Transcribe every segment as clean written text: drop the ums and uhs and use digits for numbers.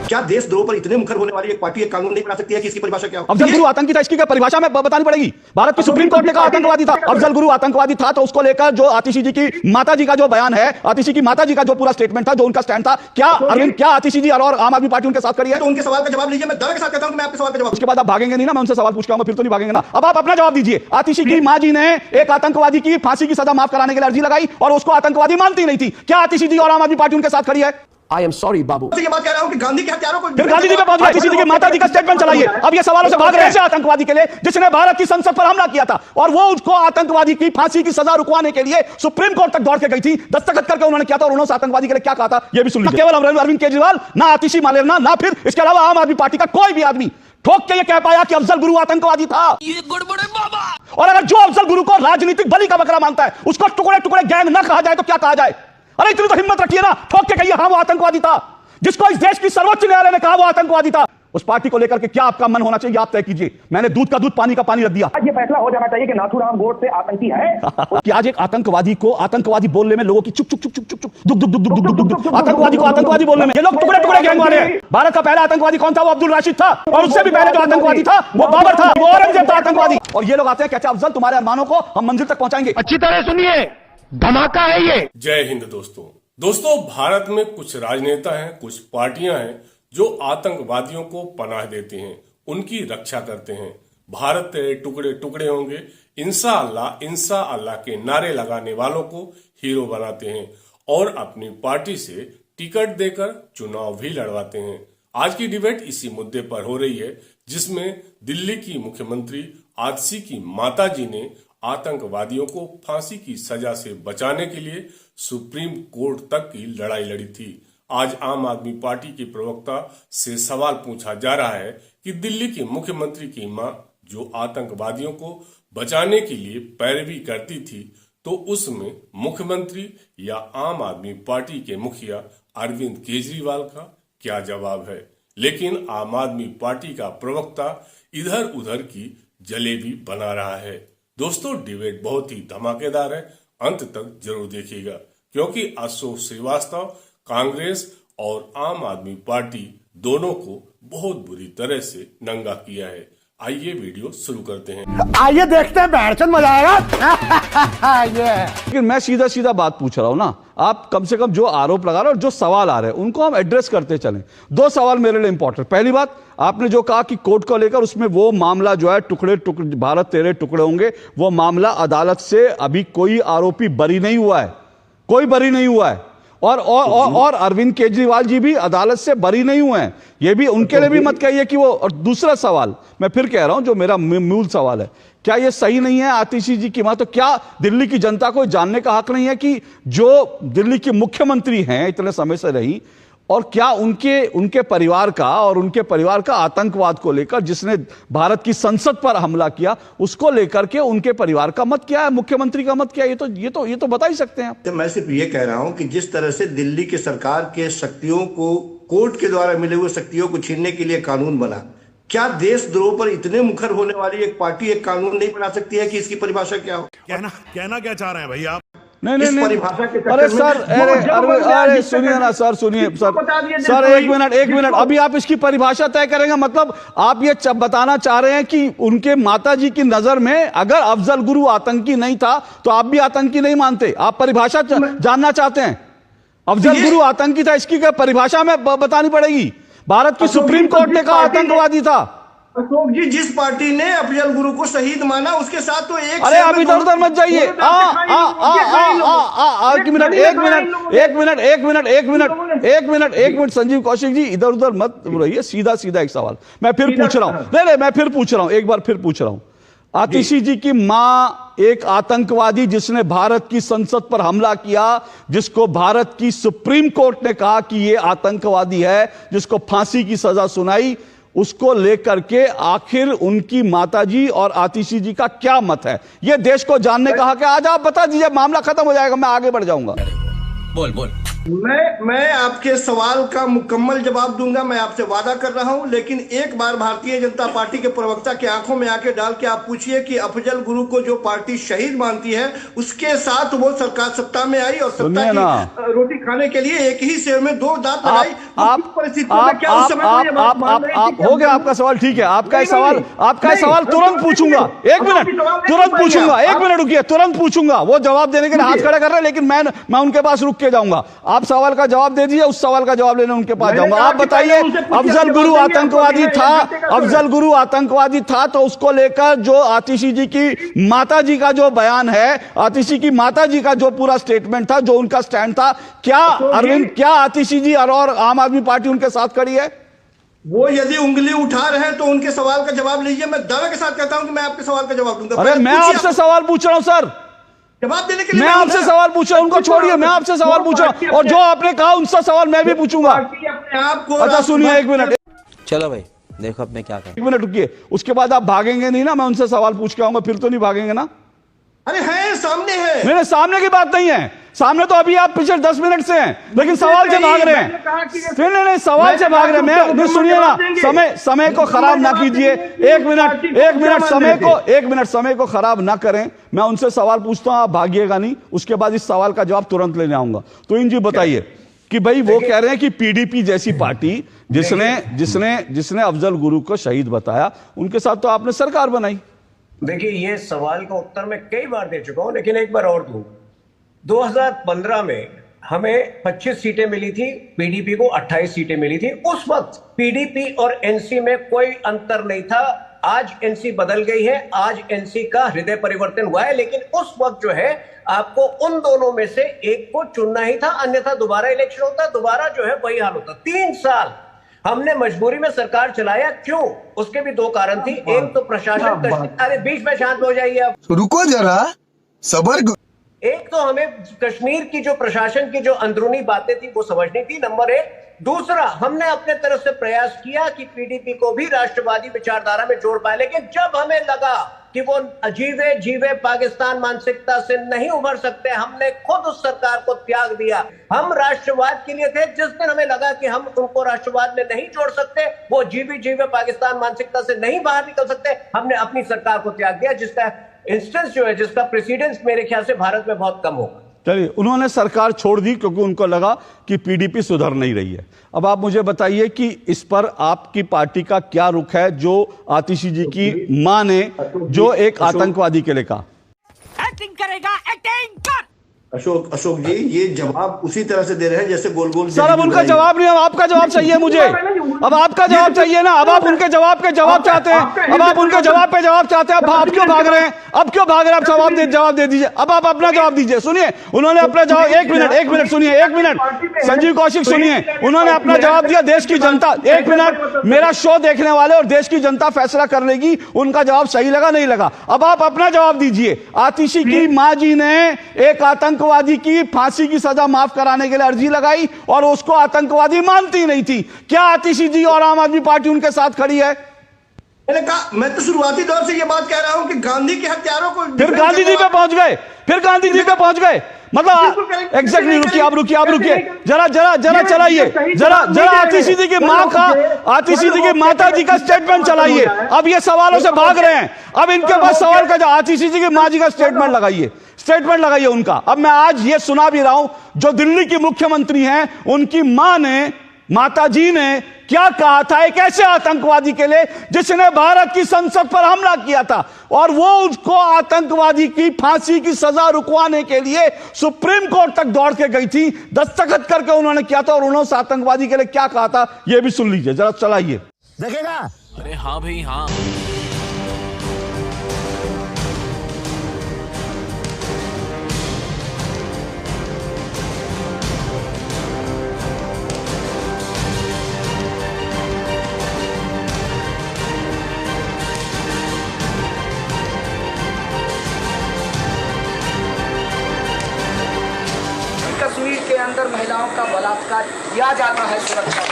क्या देशद्रोह पर इतने मुखर होने वाली एक पार्टी एक कानून नहीं बना सकती है कि इसकी परिभाषा क्या हो? अफजल गुरु आतंकी था, इसकी क्या परिभाषा में बतानी पड़ेगी। भारत की सुप्रीम कोर्ट ने कहा आतंकवादी था। अफजल गुरु आतंकवादी था तो उसको लेकर जो आतिशी जी की माताजी का जो बयान है, आतिशी की माताजी का जो पूरा स्टेटमेंट था, जो उनका स्टैंड था, क्या अरविंद, क्या आतिशी जी और आम आदमी पार्टी उनके साथ खड़ी है? तो उनके सवाल का जवाब लीजिए। मैं दावे के साथ कहता हूं कि मैं आपके सवाल का जवाब। उसके बाद आप भागेंगे नहीं ना, मैं उनसे सवाल पूछ के आऊंगा, फिर तो नहीं भागेंगे ना। अब आप अपना जवाब दीजिए। आतिशी की मां जी ने एक आतंकवादी की फांसी की सजा माफ कराने के लिए अर्जी लगाई और उसको आतंकवादी मानती नहीं थी। क्या आतिशी जी और आम आदमी पार्टी उनके साथ खड़ी है? I am sorry, बाबू। ये बात कह रहा हूं कि गांधी के हत्यारों को फिर गांधी जी पे पहुंच गए, किसी की माता जी का स्टेटमेंट चलाइए। अब ये सवालों से भाग रहे हैं आतंकवादी के लिए जिसने भारत की संसद पर हमला किया था और वो उसको आतंकवादी की फांसी की सजा रुकवाने के लिए सुप्रीम कोर्ट तक दौड़ के गई थी, दस्तखत करके उन्होंने किया था और उन्होंने आतंकवादी के लिए क्या कहा था ये भी सुन लीजिए। केवल अरविंद केजरीवाल, ना आतिशी मालेरना, ना फिर इसके अलावा आम आदमी पार्टी का कोई भी आदमी ठोक के ये कह पाया कि अफजल गुरु आतंकवादी था। ये गड़बड़ है बाबा। और अगर जो अफजल गुरु को राजनीतिक बलि का बकरा मानता है उसको टुकड़े टुकड़े गैंग ना कहा जाए तो क्या कहा जाए? अरे इतनी तो हिम्मत रखिए ना, ठोक के कहिए हाँ वो आतंकवादी था। जिसको इस देश की सर्वोच्च न्यायालय ने कहा वो आतंकवादी था, उस पार्टी को लेकर के क्या आपका मन होना चाहिए आप तय कीजिए। मैंने दूध का दूध पानी का पानी रख दिया। ये फैसला हो जाना चाहिए कि नाथूराम गोडसे आतंकी है। कि आज एक आतंकवादी को आतंकवादी बोलने में लोगों की चुप चुप चुप चुप चुप चुप दुक दुक दुक दुक दुक दुक दुक आतंकवादी को आतंकवादी बोलने में ये लोग टुकड़े टुकड़े गैंग वाले हैं। भारत का पहला आतंकवादी कौन था? वो अब्दुल राशिद था और उससे भी पहले जो आतंकवादी था वो बाबर था, वो औरंगजेब था आतंकवादी। और ये लोग आते हैं कहते हैं अफजल तुम्हारे अरमानों को हम मंजिल तक पहुंचाएंगे। अच्छी तरह सुनिए, धमाका है ये। जय हिंद दोस्तों, भारत में कुछ राजनेता हैं, कुछ पार्टियां हैं जो आतंकवादियों को पनाह देती हैं, उनकी रक्षा करते हैं। भारत तेरे टुकड़े टुकड़े होंगे, इंशा अल्लाह के नारे लगाने वालों को हीरो बनाते हैं और अपनी पार्टी से टिकट देकर चुनाव भी लड़वाते हैं। आज की डिबेट इसी मुद्दे पर हो रही है जिसमें दिल्ली की मुख्यमंत्री आतिशी की माताजी ने आतंकवादियों को फांसी की सजा से बचाने के लिए सुप्रीम कोर्ट तक की लड़ाई लड़ी थी। आज आम आदमी पार्टी के प्रवक्ता से सवाल पूछा जा रहा है कि दिल्ली की मुख्यमंत्री की मां जो आतंकवादियों को बचाने के लिए पैरवी करती थी, तो उसमें मुख्यमंत्री या आम आदमी पार्टी के मुखिया अरविंद केजरीवाल का क्या जवाब है। लेकिन आम आदमी पार्टी का प्रवक्ता इधर उधर की जलेबी बना रहा है। दोस्तों, डिबेट बहुत ही धमाकेदार है, अंत तक जरूर देखिएगा क्योंकि अशोक श्रीवास्तव कांग्रेस और आम आदमी पार्टी दोनों को बहुत बुरी तरह से नंगा किया है। आइए वीडियो शुरू करते हैं। आइए देखते हैं, बैठचंद मजा आएगा। लेकिन मैं सीधा सीधा बात पूछ रहा हूं ना, आप कम से कम जो आरोप लगा रहे हो और जो सवाल आ रहे हैं उनको हम एड्रेस करते चलें। दो सवाल मेरे लिए इंपॉर्टेंट। पहली बात, आपने जो कहा कि कोर्ट को लेकर उसमें वो मामला जो है टुकड़े टुकड़े भारत तेरे टुकड़े होंगे, वो मामला अदालत से अभी कोई आरोपी बरी नहीं हुआ है, कोई बरी नहीं हुआ है। और अरविंद केजरीवाल जी भी अदालत से बरी नहीं हुए हैं, ये भी उनके लिए भी मत कहिए कि वो। और दूसरा सवाल मैं फिर कह रहा हूं, जो मेरा मूल सवाल है, क्या ये सही नहीं है आतिशी जी की मां? तो क्या दिल्ली की जनता को जानने का हक नहीं है कि जो दिल्ली की मुख्यमंत्री हैं इतने समय से रही, और क्या उनके परिवार का और उनके परिवार का आतंकवाद को लेकर जिसने भारत की संसद पर हमला किया उसको लेकर के उनके परिवार का मत क्या है, मुख्यमंत्री का मत क्या है? ये तो बता ही सकते हैं आप। मैं सिर्फ ये कह रहा हूं कि जिस तरह से दिल्ली की सरकार के शक्तियों को, कोर्ट के द्वारा मिले हुए शक्तियों को छीनने के लिए कानून बना, क्या देशद्रोह पर इतने मुखर होने वाली एक पार्टी एक कानून नहीं बना सकती है कि इसकी परिभाषा क्या हो? कहना क्या चाह रहे हैं भैया आप? नहीं, अरे सर, अरे सुनिए ना सर, सुनिए सर, एक मिनट। अभी आप इसकी परिभाषा तय करेंगे? मतलब आप ये बताना चाह रहे हैं कि उनके माताजी की नजर में अगर अफजल गुरु आतंकी नहीं था तो आप भी आतंकी नहीं मानते? आप परिभाषा जानना चाहते हैं? अफजल गुरु आतंकी था, इसकी क्या परिभाषा में बतानी पड़ेगी? भारत की सुप्रीम कोर्ट ने कहा आतंकवादी था। अशोक जी, जिस पार्टी ने अफजल गुरु को शहीद माना उसके साथ तो एक। अरे आप इधर उधर मत जाइए। एक मिनट संजीव कौशिक जी, इधर उधर मत रहिए, सीधा सीधा एक सवाल मैं फिर पूछ रहा हूं। नहीं, मैं फिर पूछ रहा हूं, एक बार फिर पूछ रहा हूं। आतिशी जी की मां एक आतंकवादी जिसने भारत की संसद पर हमला किया, जिसको भारत की सुप्रीम कोर्ट ने कहा कि यह आतंकवादी है, जिसको फांसी की सजा सुनाई, उसको लेकर के आखिर उनकी माताजी और आतिशी जी का क्या मत है? यह देश को जानने का हक है। आज आप बता दीजिए, मामला खत्म हो जाएगा, मैं आगे बढ़ जाऊंगा। बोल मैं आपके सवाल का मुकम्मल जवाब दूंगा, मैं आपसे वादा कर रहा हूं, लेकिन एक बार भारतीय जनता पार्टी के प्रवक्ता के आंखों में आके डाल के आप पूछिए कि अफजल गुरु को जो पार्टी शहीद मानती है उसके साथ वो सरकार सत्ता में आई और सत्ता की रोटी खाने के लिए एक ही सेव में दो दांत लगाई। आप हो गया आपका सवाल, ठीक है। आपका सवाल तुरंत पूछूंगा, एक मिनट रुकिए, तुरंत पूछूंगा। वो जवाब देने के लिए हाथ खड़ा कर रहे हैं, लेकिन मैं उनके पास रुक के जाऊंगा। आप सवाल का जवाब दे दीजिए, उस सवाल का जवाब लेने उनके पास जाऊंगा। आप बताइए, अफजल गुरु आतंकवादी था तो उसको लेकर जो आतिशी जी की माता जी का जो बयान है, आतिशी की माता जी का जो पूरा स्टेटमेंट था, जो उनका स्टैंड था, क्या आतिशी जी और आम आदमी पार्टी उनके साथ खड़ी है? वो यदि उंगली उठा रहे हैं तो उनके सवाल का जवाब लीजिए। मैं दावे के साथ कहता हूं कि मैं आपके सवाल का जवाब दूंगा। अरे मैं आपसे सवाल पूछ रहा हूं सर, जवाब देने के लिए मैं आपसे सवाल पूछ रहा हूं, उनको छोड़िए, मैं आपसे सवाल पूछ रहा हूं, और जो आपने कहा उनसे सवाल मैं भी पूछूंगा। अच्छा सुनिए, एक मिनट, चलो भाई देखो अब मैं क्या करूं। एक मिनट रुकिए, उसके बाद आप भागेंगे नहीं ना? मैं उनसे सवाल पूछ के आऊंगा, फिर तो नहीं भागेंगे ना? अरे है, सामने है। मेरे सामने की बात नहीं है, सामने तो अभी आप पिछले 10 मिनट से हैं, लेकिन सवाल से भाग रहे हैं। नहीं, सवाल से भाग रहे हैं। मैं सुनिए ना, समय को खराब ना कीजिए। एक मिनट समय को खराब ना करें। मैं उनसे सवाल पूछता हूं, आप भागिएगा नहीं, उसके बाद इस सवाल का जवाब तुरंत लेने आऊंगा। तो इन जी बताइए कि भाई वो कह रहे हैं कि पीडीपी जैसी पार्टी जिसने अफजल गुरु को शहीद बताया, उनके साथ तो आपने सरकार बनाई। देखिए, ये सवाल का उत्तर मैं कई बार दे चुका हूं, लेकिन एक बार और दूं। 2015 में हमें 25 सीटें मिली थी, पीडीपी को 28 सीटें मिली थी। उस वक्त पीडीपी और एनसी में कोई अंतर नहीं था। आज एनसी बदल गई है, आज एनसी का हृदय परिवर्तन हुआ है, लेकिन उस वक्त जो है आपको उन दोनों में से एक को चुनना ही था, अन्यथा दोबारा इलेक्शन होता, दोबारा जो है वही हाल होता। 3 साल हमने मजबूरी में सरकार चलाया। क्यों? उसके भी 2 कारण थी। एक तो प्रशासन, अरे बीच में शांत हो जाइए आप, रुको जरा, सबर। एक तो हमें कश्मीर की जो प्रशासन की जो अंदरूनी बातें थी वो समझनी थी, नंबर 1। दूसरा, हमने अपने तरफ से प्रयास किया कि पीडीपी को भी राष्ट्रवादी विचारधारा में जोड़ पाए, लेकिन जब हमें लगा कि वो जीवे पाकिस्तान मानसिकता से नहीं उभर सकते, हमने खुद उस सरकार को त्याग दिया। हम राष्ट्रवाद के लिए थे। जिस दिन हमें लगा कि हम उनको राष्ट्रवाद में नहीं जोड़ सकते, वो जीवे पाकिस्तान मानसिकता से नहीं बाहर निकल सकते, हमने अपनी सरकार को त्याग दिया, जिसका इंस्टेंस जो है, जिसका प्रेसिडेंस मेरे ख्याल से भारत में बहुत कम होगा। चलिए, उन्होंने सरकार छोड़ दी क्योंकि उनको लगा कि पीडीपी सुधर नहीं रही है। अब आप मुझे बताइए कि इस पर आपकी पार्टी का क्या रुख है, जो आतिशी जी की मां ने जो एक आतंकवादी के लिए कहा। एक्टिंग करेगा, एक्टिंग कर। अशोक जी, ये जवाब उसी तरह से दे रहे हैं जैसे गोल गोल। सर अब उनका जवाब नहीं, अब आपका जवाब चाहिए मुझे। अब आपका जवाब चाहिए ना, अब आप उनके जवाब के जवाब चाहते हैं, अब आप उनके जवाब पे जवाब चाहते हैं। अब क्यों भाग रहे हैं? अब क्यों भाग रहे हैं? आप जवाब दे दीजिए। अब आप अपना जवाब दीजिए। सुनिए, उन्होंने अपना जवाब, एक मिनट सुनिए, एक मिनट, संजीव कौशिक सुनिए, उन्होंने अपना जवाब दिया। देश की जनता, एक मिनट, मेरा शो देखने वाले और देश की जनता फैसला कर लेगी उनका जवाब सही लगा नहीं लगा। अब आप अपना जवाब दीजिए। आतिशी की मां जी ने एक आतंकवादी की फांसी की सजा माफ कराने के लिए अर्जी लगाई और उसको आतंकवादी मानती नहीं थी। क्या आतिशी जी और आम आदमी पार्टी उनके साथ खड़ी है? मैंने कहा, मैं तो शुरुआती दौर से ये बात कह रहा हूं कि गांधी के हत्यारों को फिर गांधी जी पे पहुंच गए, मतलब एग्जैक्टली। रुकिए, जरा चलाइए, जरा आतिशी जी की मां का, आतिशी जी की माता जी का स्टेटमेंट चलाइए। अब ये सवालों से भाग रहे हैं, अब इनके पास सवाल का, आतिशी जी की मां जी का स्टेटमेंट लगाइए उनका। अब मैं आज ये सुना भी रहा हूं, जो दिल्ली की मुख्यमंत्री हैं, उनकी मां ने, माता जी ने क्या कहा था एक ऐसे आतंकवादी के लिए जिसने भारत की संसद पर हमला किया था, और वो उसको आतंकवादी की फांसी की सजा रुकवाने के लिए सुप्रीम कोर्ट तक दौड़ के गई थी, दस्तखत करके उन्होंने किया था, और उन्होंने आतंकवादी के लिए क्या कहा था ये भी सुन लीजिए, जरा चलाइए। देखेगा? अरे हाँ भाई हाँ। कश्मीर के अंदर महिलाओं का बलात्कार किया जाता है सुरक्षा बल।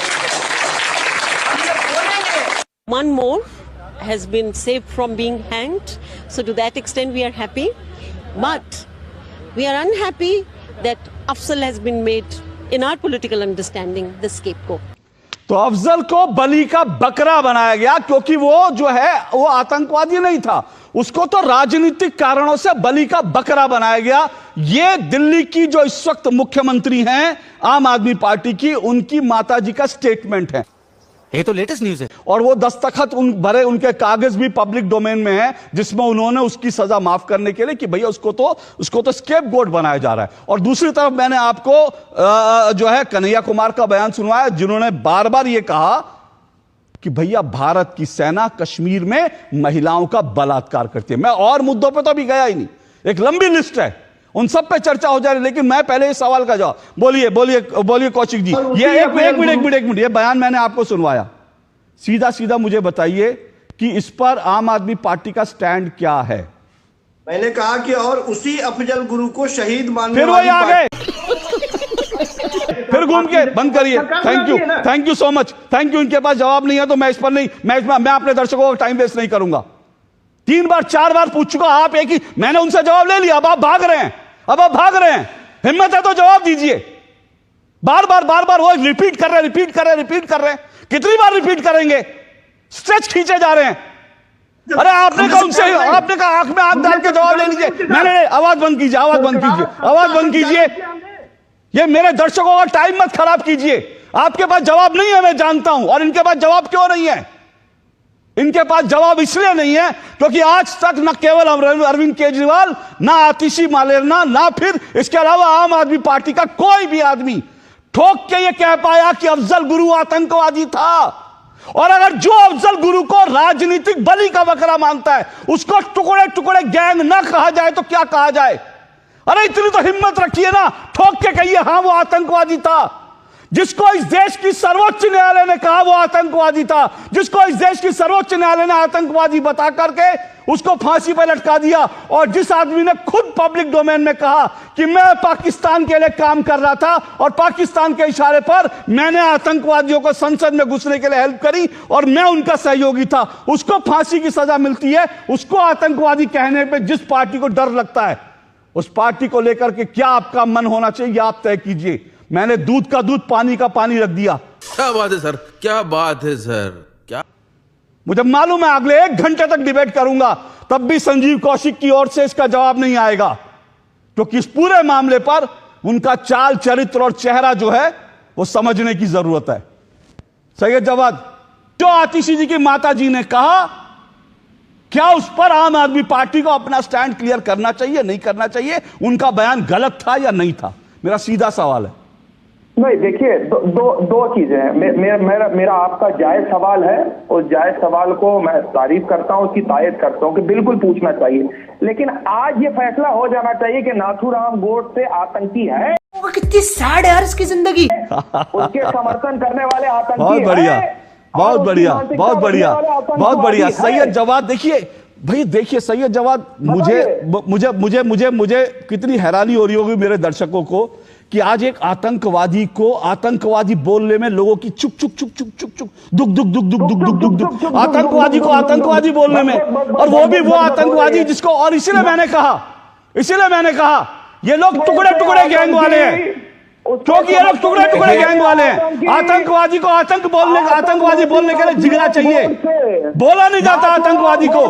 One more has been saved from being hanged, so to that extent we are happy, but we are unhappy that Afzal has been made in our political understanding, the scapegoat. तो अफजल को बलि का बकरा बनाया गया क्योंकि वो जो है वो आतंकवादी नहीं था, उसको तो राजनीतिक कारणों से बलि का बकरा बनाया गया। ये दिल्ली की जो इस वक्त मुख्यमंत्री हैं आम आदमी पार्टी की, उनकी माताजी का स्टेटमेंट है। ये तो लेटेस्ट न्यूज़ है। और वो दस्तखत भरे उनके कागज भी पब्लिक डोमेन में है, जिसमें उन्होंने उसकी सजा माफ करने के लिए कि भैया उसको तो स्केपगोट बनाया जा रहा है। और दूसरी तरफ मैंने आपको जो है कन्हैया कुमार का बयान सुनवाया, जिन्होंने बार बार ये कहा कि भैया भारत की सेना कश्मीर में महिलाओं का बलात्कार करती है। मैं और मुद्दों पे तो अभी गया ही नहीं, एक लंबी लिस्ट है, उन सब पे चर्चा हो जा रही है, लेकिन मैं पहले इस सवाल का जवाब बोलिए कौशिक जी। ये एक मिनट ये बयान मैंने आपको सुनवाया, सीधा सीधा मुझे बताइए कि इस पर आम आदमी पार्टी का स्टैंड क्या है। मैंने कहा कि और उसी अफजल गुरु को शहीद मानने फिर वही आ गए, फिर घूम के बंद करिए। Thank you so much, thank you. इनके पास जवाब नहीं है तो मैं इस पर नहीं, मैं अपने दर्शकों का टाइम वेस्ट नहीं करूंगा। 3 बार 4 बार पूछ चुका, आप एक ही, मैंने उनसे जवाब ले लिया, अब आप भाग रहे हैं। हिम्मत है तो जवाब दीजिए। बार बार वो रिपीट कर रहे हैं। कितनी बार रिपीट करेंगे? स्ट्रेच खींचे जा रहे हैं। अरे आपने कहा आंख में आंख डाल के जवाब ले लीजिए। मैंने आवाज बंद कीजिए। ये मेरे दर्शकों का टाइम मत खराब कीजिए। आपके पास जवाब नहीं है, मैं जानता हूं। और इनके पास जवाब क्यों नहीं है? इनके पास जवाब इसलिए नहीं है क्योंकि आज तक न केवल अरविंद केजरीवाल, ना आतिशी मालेरना, ना फिर इसके अलावा आम आदमी पार्टी का कोई भी आदमी ठोक के ये कह पाया कि अफजल गुरु आतंकवादी था। और अगर जो अफजल गुरु को राजनीतिक बलि का बकरा मानता है, उसको टुकड़े टुकड़े गैंग ना कहा जाए तो क्या कहा जाए? अरे इतनी तो हिम्मत रखिए ना, ठोक के कहिए हाँ वो आतंकवादी था। जिसको इस देश की सर्वोच्च न्यायालय ने कहा वो आतंकवादी था, जिसको इस देश की सर्वोच्च न्यायालय ने आतंकवादी बता करके उसको फांसी पर लटका दिया, और जिस आदमी ने खुद पब्लिक डोमेन में कहा कि मैं पाकिस्तान के लिए काम कर रहा था और पाकिस्तान के इशारे पर मैंने आतंकवादियों को संसद में घुसने के लिए हेल्प करी और मैं उनका सहयोगी था, उसको फांसी की सजा मिलती है। उसको आतंकवादी कहने पे जिस पार्टी को डर लगता है, उस पार्टी को लेकर के क्या आपका मन होना चाहिए आप तय कीजिए। मैंने दूध का दूध, पानी का पानी रख दिया। क्या बात है सर, क्या बात है सर, क्या मुझे मालूम है अगले 1 घंटे तक डिबेट करूंगा, तब भी संजीव कौशिक की ओर से इसका जवाब नहीं आएगा, क्योंकि इस पूरे मामले पर उनका चाल चरित्र और चेहरा जो है वो समझने की जरूरत है। सैयद जवाद, जो आतिशी जी की माता जी ने कहा, क्या उस पर आम आदमी पार्टी को अपना स्टैंड क्लियर करना चाहिए, नहीं करना चाहिए? उनका बयान गलत था या नहीं था? मेरा सीधा सवाल है। नहीं, देखिए दो चीजें हैं। मेरा आपका जायज सवाल है, और जायज सवाल को मैं तारीफ करता हूं, उसकी तायद करता हूं कि बिल्कुल पूछना चाहिए, लेकिन आज ये फैसला हो जाना चाहिए कि नाथूराम गोडसे आतंकी है। कितनी सैड है यार इसकी जिंदगी। उसके समर्थन करने वाले आतंकी बहुत बढ़िया, बहुत बढ़िया, बहुत बढ़िया, बहुत बढ़िया। सैयद जवाद, देखिए भाई, देखिए सैयद जवाद, मुझे कितनी हैरानी हो रही होगी मेरे दर्शकों को कि आज एक आतंकवादी को आतंकवादी बोलने में लोगों की चुक चुक चुक चुक चुक चुक दुक दुक दुक दुक दुक दुक दुक दुक आतंकवादी को आतंकवादी बोलने में, और वो भी वो आतंकवादी जिसको, और इसीलिए मैंने कहा ये लोग टुकड़े टुकड़े गैंग वाले हैं, क्योंकि ये लोग टुकड़े टुकड़े गैंग वाले हैं। आतंकवादी को आतंकवादी बोलने के लिए जिगरा चाहिए, बोला नहीं जाता आतंकवादी को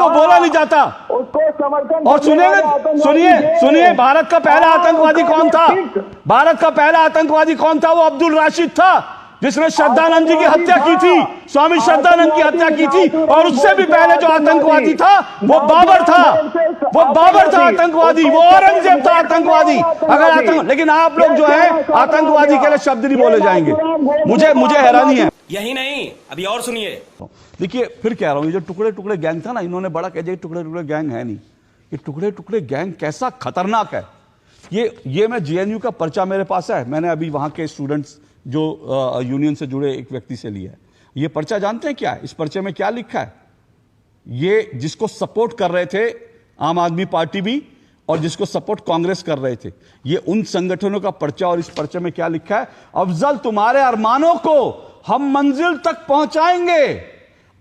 बोला नहीं जाता। और सुनिए, भारत का पहला आतंकवादी कौन था? वो अब्दुल राशिद था, जिसने श्रद्धानंद जी की हत्या की थी, स्वामी श्रद्धानंद की हत्या की थी। और उससे भी पहले जो आतंकवादी था वो बाबर था आतंकवादी, वो औरंगजेब था आतंकवादी। लेकिन आप लोग जो है आतंकवादी के लिए शब्द नहीं बोले जाएंगे। मुझे हैरानी है। यही नहीं, अभी और सुनिए। देखिए, फिर कह रहा हूं, ये जो टुकड़े टुकड़े गैंग था ना, इन्होंने बड़ा कह दिया टुकड़े टुकड़े गैंग है नहीं। ये टुकड़े टुकड़े गैंग कैसा खतरनाक है, ये मैं जेएनयू का पर्चा मेरे पास है, मैंने अभी वहां के स्टूडेंट्स जो यूनियन से जुड़े एक व्यक्ति से लिया है। ये पर्चा जानते हैं क्या है? इस पर्चे में क्या लिखा है? ये जिसको सपोर्ट कर रहे थे आम आदमी पार्टी भी, और जिसको सपोर्ट कांग्रेस कर रहे थे, ये उन संगठनों का पर्चा। और इस पर्चे में क्या लिखा है? अफजल, तुम्हारे अरमानों को हम मंजिल तक पहुंचाएंगे।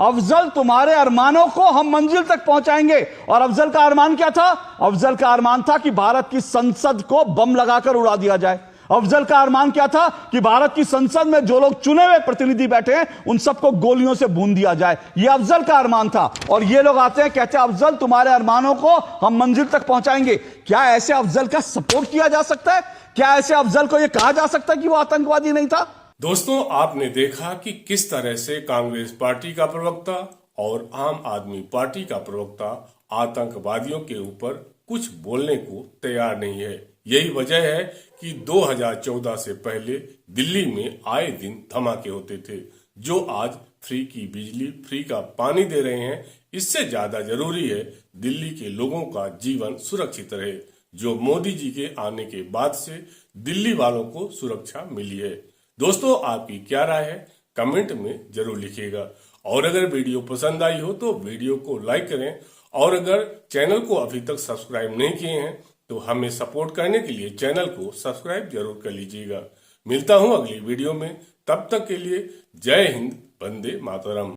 अफजल, तुम्हारे अरमानों को हम मंजिल तक पहुंचाएंगे। और अफजल का अरमान क्या था? अफजल का अरमान था कि भारत की संसद को बम लगाकर उड़ा दिया जाए। अफजल का अरमान क्या था कि भारत की संसद में जो लोग चुने हुए प्रतिनिधि बैठे हैं उन सबको गोलियों से भून दिया जाए। यह अफजल का अरमान था। और ये लोग आते हैं, कहते हैं अफजल तुम्हारे अरमानों को हम मंजिल तक पहुंचाएंगे। क्या ऐसे अफजल का सपोर्ट किया जा सकता है? क्या ऐसे अफजल को यह कहा जा सकता है कि वो आतंकवादी नहीं था? दोस्तों, आपने देखा कि किस तरह से कांग्रेस पार्टी का प्रवक्ता और आम आदमी पार्टी का प्रवक्ता आतंकवादियों के ऊपर कुछ बोलने को तैयार नहीं है। यही वजह है कि 2014 से पहले दिल्ली में आए दिन धमाके होते थे। जो आज फ्री की बिजली, फ्री का पानी दे रहे हैं, इससे ज्यादा जरूरी है दिल्ली के लोगों का जीवन सुरक्षित रहे, जो मोदी जी के आने के बाद से दिल्ली वालों को सुरक्षा मिली है। दोस्तों, आपकी क्या राय है? कमेंट में जरूर लिखिएगा। और अगर वीडियो पसंद आई हो तो वीडियो को लाइक करें, और अगर चैनल को अभी तक सब्सक्राइब नहीं किए हैं तो हमें सपोर्ट करने के लिए चैनल को सब्सक्राइब जरूर कर लीजिएगा। मिलता हूं अगली वीडियो में, तब तक के लिए जय हिंद, वंदे मातरम।